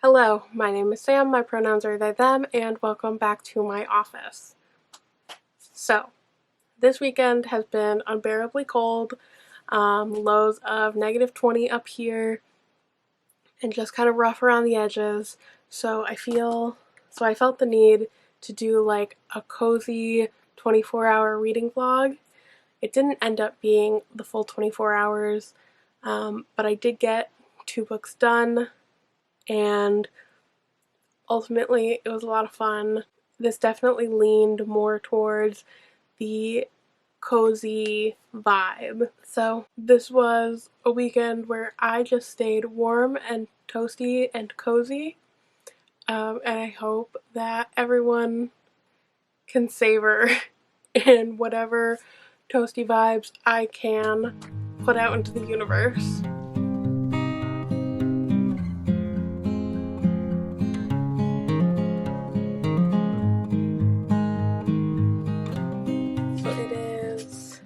Hello, my name is Sam, my pronouns are they, them, and welcome back to my office. So, this weekend has been unbearably cold, lows of -20 up here, and just kind of rough around the edges. So I felt the need to do like a cozy 24-hour reading vlog. It didn't end up being the full 24 hours, but I did get 2 books done, and ultimately it was a lot of fun. This definitely leaned more towards the cozy vibe. So this was a weekend where I just stayed warm and toasty and cozy, and I hope that everyone can savor in whatever toasty vibes I can put out into the universe. So it is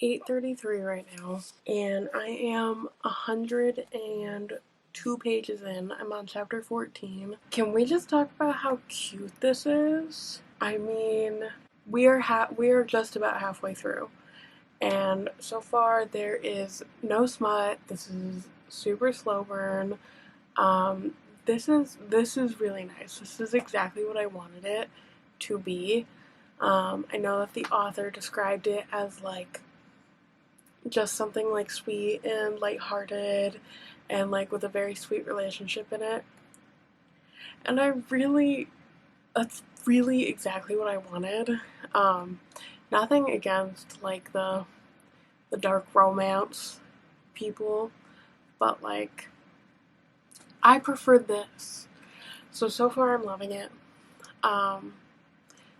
8:33 right now, and I am 102 pages in. I'm on chapter 14. Can we just talk about how cute this is? I mean, we are just about halfway through, and so far there is no smut. This is super slow burn. This is really nice. This is exactly what I wanted it to be. I know that the author described it as like just something like sweet and lighthearted and like with a very sweet relationship in it. And that's really exactly what I wanted. Nothing against like the dark romance people, but like I prefer this. So far I'm loving it.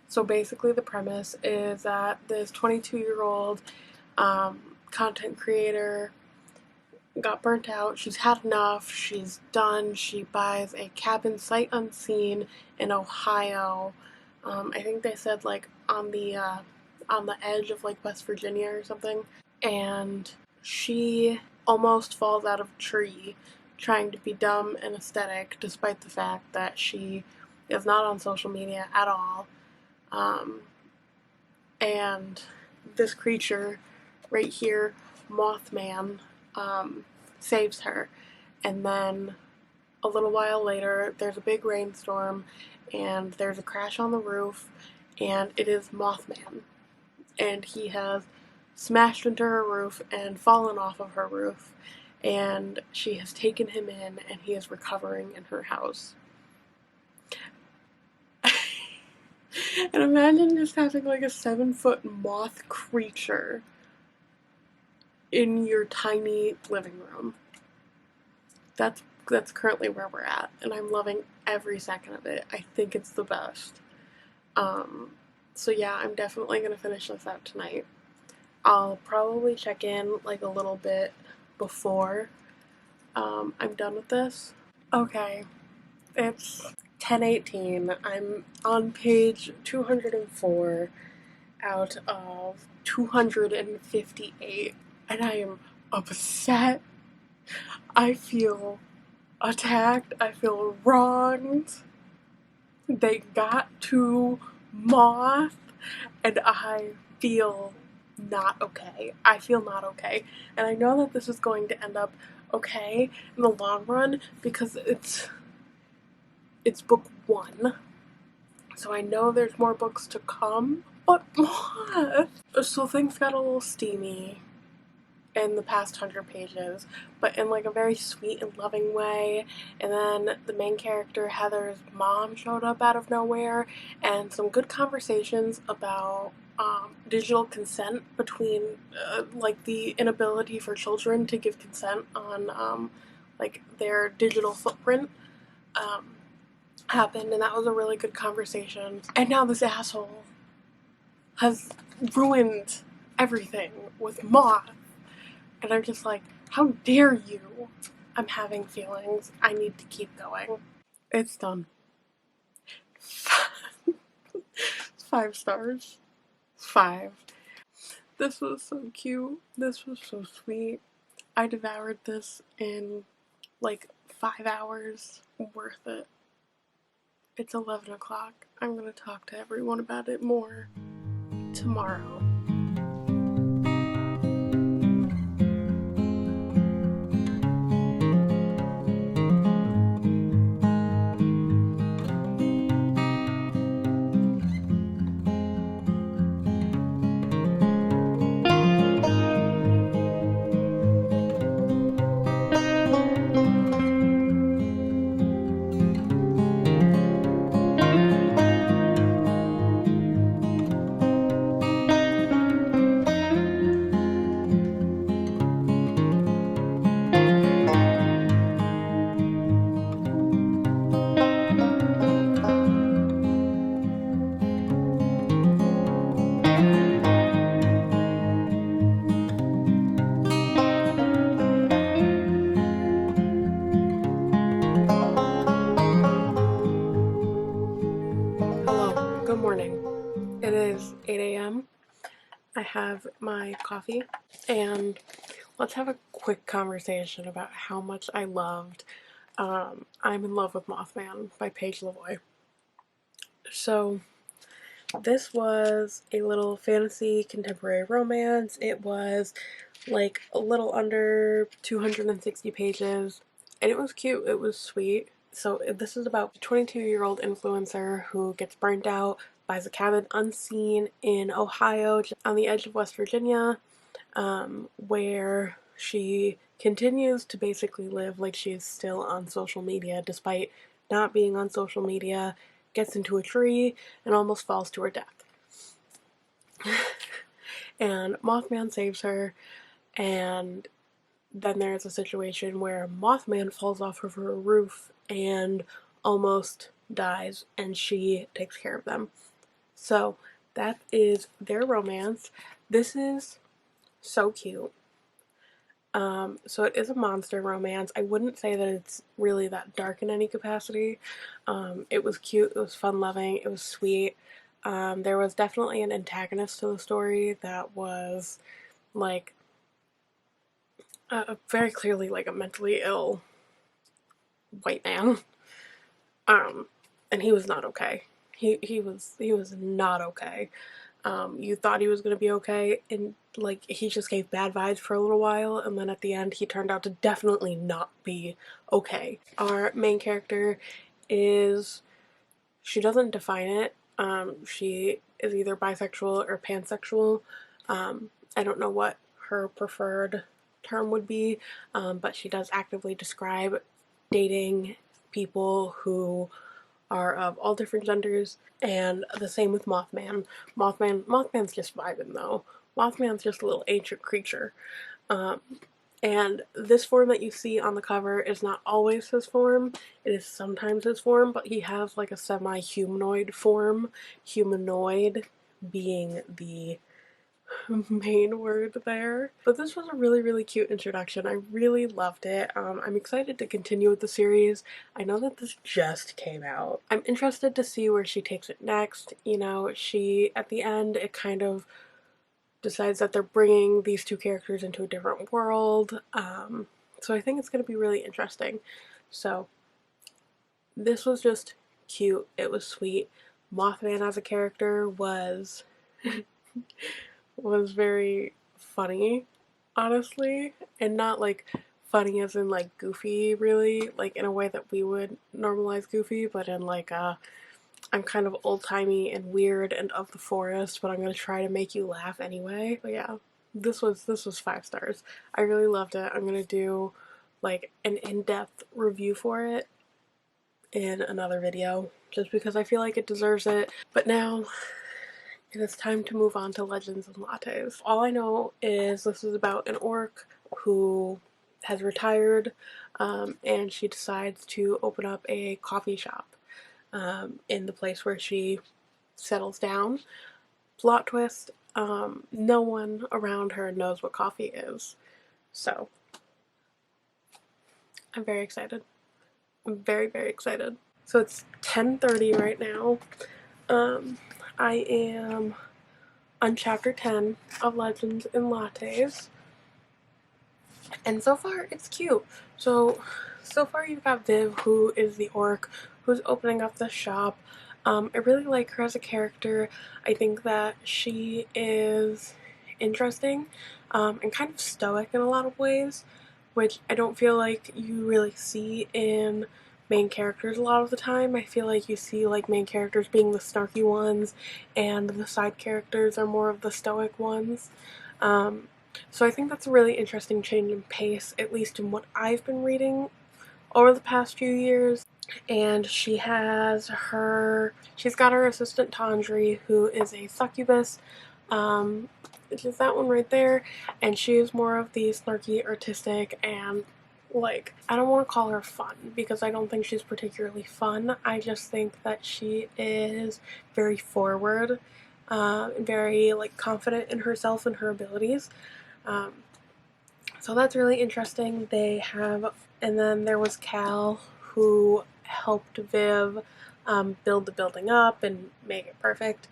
So basically the premise is that this 22-year-old content creator got burnt out. She's had enough. She's done. She buys a cabin sight unseen in Ohio. I think they said like on the edge of like West Virginia or something. And she almost falls out of a tree trying to be dumb and aesthetic, despite the fact that she is not on social media at all. And this creature right here, Mothman, saves her. And then a little while later, there's a big rainstorm, and there's a crash on the roof, and it is Mothman. And he has smashed into her roof and fallen off of her roof, and she has taken him in, and he is recovering in her house. And imagine just having like a 7-foot moth creature in your tiny living room. That's currently where we're at, and I'm loving every second of it. I think it's the best. So yeah, I'm definitely gonna finish this out tonight. I'll probably check in like a little bit before I'm done with this. Okay, it's 10:18. I'm on page 204 out of 258, and I am upset. I feel attacked. I feel wronged. They got to Moth, and I feel not okay. I feel not okay. And I know that this is going to end up okay in the long run because it's book 1. So I know there's more books to come. But Moth! So things got a little steamy in the past 100 pages, but in like a very sweet and loving way. And then the main character, Heather's mom, showed up out of nowhere, and some good conversations about digital consent between like the inability for children to give consent on like their digital footprint happened, and that was a really good conversation. And now this asshole has ruined everything with Moth. And I'm just like, how dare you? I'm having feelings. I need to keep going. It's done. 5 stars. 5. This was so cute. This was so sweet. I devoured this in like 5 hours worth it. It's 11 o'clock. I'm going to talk to everyone about it more tomorrow. Hello, good morning. It is 8 a.m. I have my coffee, and let's have a quick conversation about how much I loved I'm in Love with Mothman by Paige Lavoie. So, this was a little fantasy contemporary romance. It was like a little under 260 pages, and it was cute. It was sweet. So this is about a 22-year-old influencer who gets burnt out, buys a cabin unseen in Ohio on the edge of West Virginia, where she continues to basically live like she's still on social media despite not being on social media, gets into a tree and almost falls to her death. And Mothman saves her, and then there's a situation where Mothman falls off of her roof and almost dies, and she takes care of them. So that is their romance. This is so cute. So it is a monster romance. I wouldn't say that it's really that dark in any capacity. It was cute, it was fun-loving, it was sweet. There was definitely an antagonist to the story that was like very clearly like a mentally ill white man. And he was not okay. He was not okay. You thought he was gonna be okay, and like he just gave bad vibes for a little while, and then at the end he turned out to definitely not be okay. Our main character is, she doesn't define it. She is either bisexual or pansexual. I don't know what her preferred term would be, but she does actively describe dating people who are of all different genders, and the same with Mothman. Mothman's just vibing though. Mothman's just a little ancient creature. And this form that you see on the cover is not always his form. It is sometimes his form, but he has like a semi-humanoid form. Humanoid being the main word there. But this was a really, really cute introduction. I really loved it. I'm excited to continue with the series. I know that this just came out. I'm interested to see where she takes it next. You know, she, at the end, it kind of decides that they're bringing these two characters into a different world. So I think it's going to be really interesting. So this was just cute. It was sweet. Mothman as a character was was very funny, honestly, and not like funny as in like goofy, really, like in a way that we would normalize goofy, but in like I'm kind of old-timey and weird and of the forest, but I'm gonna try to make you laugh anyway. But yeah, this was 5 stars. I really loved it. I'm gonna do like an in-depth review for it in another video, just because I feel like it deserves it. But now it is time to move on to Legends and Lattes. All I know is this is about an orc who has retired, and she decides to open up a coffee shop in the place where she settles down. Plot twist, no one around her knows what coffee is. So, I'm very excited. I'm very, very excited. So it's 10:30 right now. I am on chapter 10 of Legends and Lattes. And so far, it's cute. So far you've got Viv, who is the orc, who's opening up the shop. I really like her as a character. I think that she is interesting and kind of stoic in a lot of ways, which I don't feel like you really see in main characters a lot of the time. I feel like you see like main characters being the snarky ones and the side characters are more of the stoic ones. So I think that's a really interesting change in pace, at least in what I've been reading over the past few years. And she's got her assistant Tandri, who is a succubus, which is that one right there, and she's more of the snarky, artistic, and like, I don't want to call her fun, because I don't think she's particularly fun. I just think that she is very forward, very like confident in herself and her abilities. So that's really interesting. And then there was Cal, who helped Viv build the building up and make it perfect.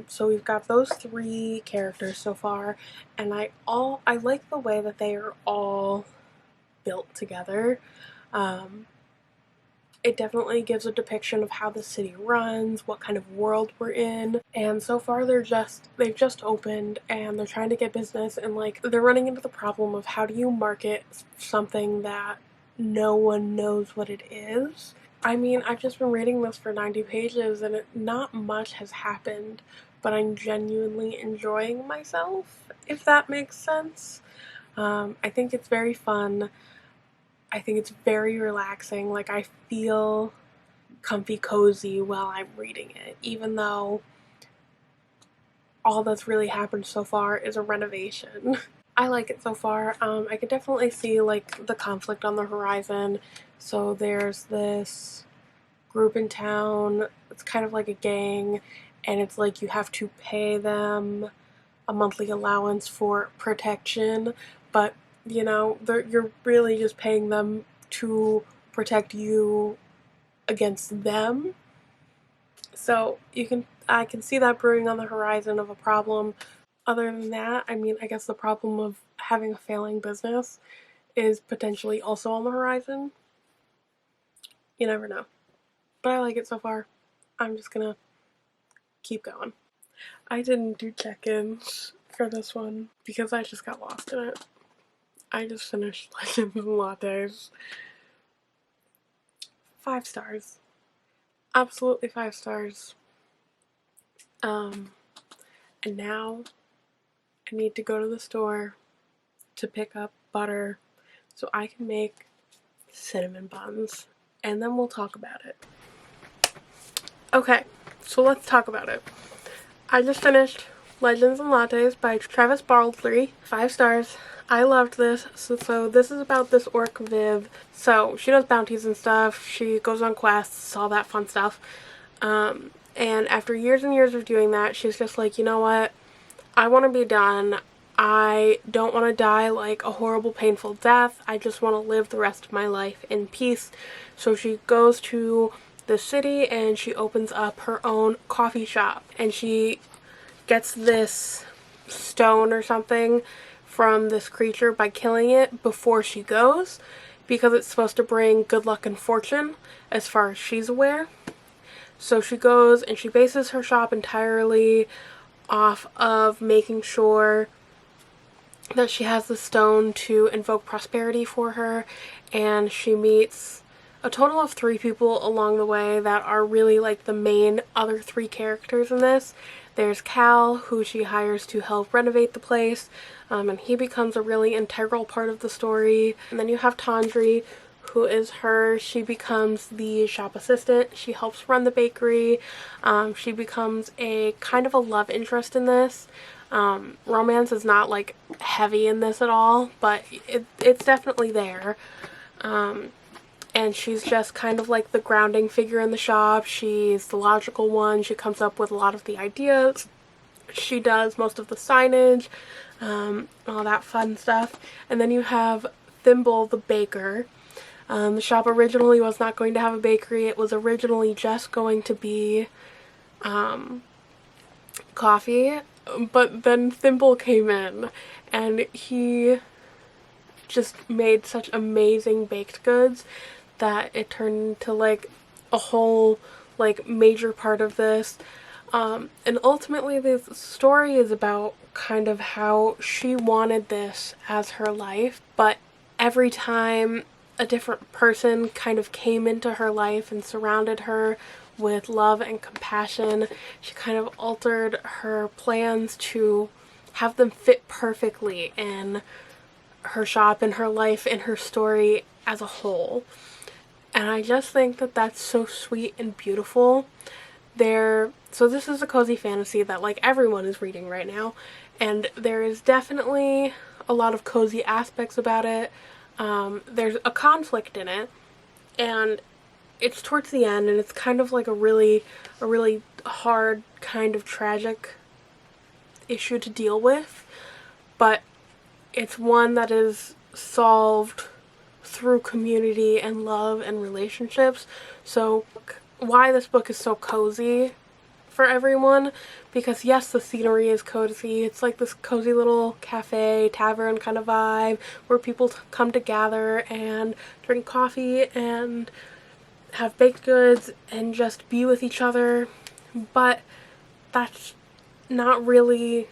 So we've got those three characters so far, and I like the way that they are all built together. It definitely gives a depiction of how the city runs, what kind of world we're in, and so far they've just opened and they're trying to get business, and like they're running into the problem of how do you market something that no one knows what it is. I mean, I've just been reading this for 90 pages and not much has happened, but I'm genuinely enjoying myself, if that makes sense. I think it's very fun. I think it's very relaxing. Like, I feel comfy cozy while I'm reading it, even though all that's really happened so far is a renovation. I like it so far. I could definitely see like the conflict on the horizon. So there's this group in town. It's kind of like a gang, and it's like you have to pay them a monthly allowance for protection, but you know, you're really just paying them to protect you against them. So I can see that brewing on the horizon of a problem. Other than that, I mean, I guess the problem of having a failing business is potentially also on the horizon. You never know. But I like it so far. I'm just gonna keep going. I didn't do check-ins for this one because I just got lost in it. I just finished Legends and Lattes. 5 stars. Absolutely 5 stars. And now I need to go to the store to pick up butter so I can make cinnamon buns, and then we'll talk about it. Okay, so let's talk about it. I just finished Legends and Lattes by Travis Baldree. 5 stars. I loved this. So this is about this orc Viv. So she does bounties and stuff. She goes on quests, all that fun stuff. And after years and years of doing that, she's just like, you know what? I want to be done. I don't want to die like a horrible, painful death. I just want to live the rest of my life in peace. So she goes to the city and she opens up her own coffee shop. And she gets this stone or something from this creature by killing it before she goes, because it's supposed to bring good luck and fortune as far as she's aware. So she goes and she bases her shop entirely off of making sure that she has the stone to invoke prosperity for her, and she meets a total of 3 people along the way that are really like the main other 3 characters in this. There's Cal, who she hires to help renovate the place, and he becomes a really integral part of the story. And then you have Tandri, who is she becomes the shop assistant. She helps run the bakery. She becomes a kind of a love interest in this. Romance is not like heavy in this at all, but it's definitely there. And she's just kind of like the grounding figure in the shop. She's the logical one. She comes up with a lot of the ideas. She does most of the signage, all that fun stuff. And then you have Thimble the baker. The shop originally was not going to have a bakery. It was originally just going to be coffee. But then Thimble came in, and he just made such amazing baked goods that it turned into like a whole like major part of this. And ultimately this story is about kind of how she wanted this as her life, but every time a different person kind of came into her life and surrounded her with love and compassion, she kind of altered her plans to have them fit perfectly in her shop, in her life, in her story as a whole. And I just think that that's so sweet and beautiful. So this is a cozy fantasy that like everyone is reading right now, and there is definitely a lot of cozy aspects about it. There's a conflict in it, and it's towards the end, and it's kind of like a really hard kind of tragic issue to deal with, but it's one that is solved through community and love and relationships. So why this book is so cozy for everyone, because yes, the scenery is cozy. It's like this cozy little cafe, tavern kind of vibe where people come to gather and drink coffee and have baked goods and just be with each other. But that's not really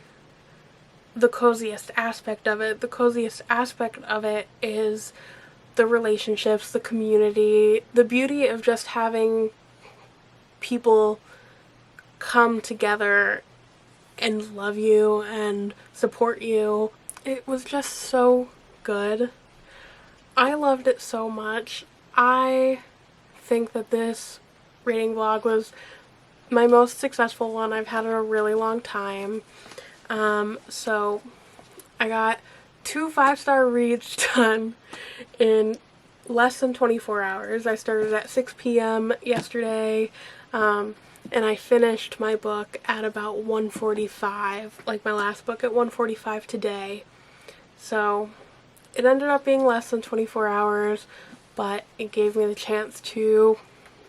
the coziest aspect of it. The coziest aspect of it is the relationships, the community, the beauty of just having people come together and love you and support you. It was just so good. I loved it so much. I think that this reading vlog was my most successful one I've had in a really long time. So I got 2 5-star reads done in less than 24 hours. I started at 6 p.m. yesterday, and I finished my book at about 1:45, like my last book at 1:45 today. So it ended up being less than 24 hours, but it gave me the chance to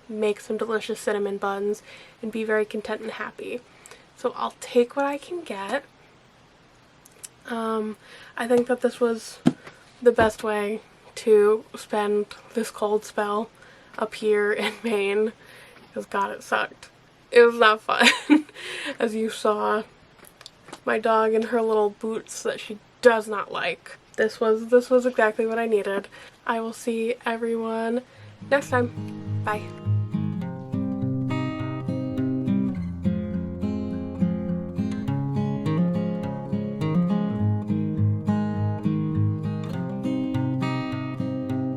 make some delicious cinnamon buns and be very content and happy. So I'll take what I can get. I think that this was the best way to spend this cold spell up here in Maine, because God, it sucked. It was not fun. As you saw, my dog in her little boots that she does not like. This was exactly what I needed. I will see everyone next time. Bye.